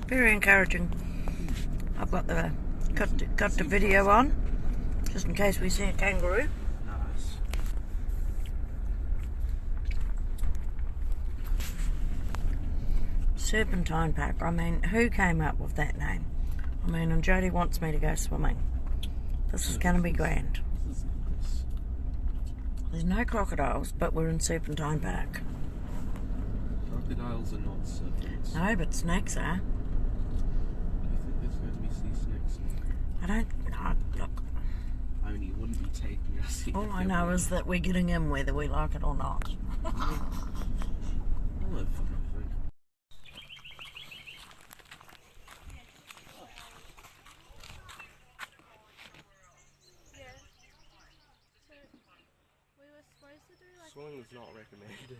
Very encouraging. I've got the video on, just in case we see a kangaroo. Nice. Serpentine Park. I mean, who came up with that name? I mean, and Jodie wants me to go swimming. This is going to be grand. There's no crocodiles, but we're in Serpentine Park. Crocodiles are not serpents. No, but snakes are. Do you think there's going to be sea snakes? I don't. Look. I mean, you wouldn't be taking us. All I know is that we're getting in whether we like it or not. I'll have fun, I think. Swimming is not recommended.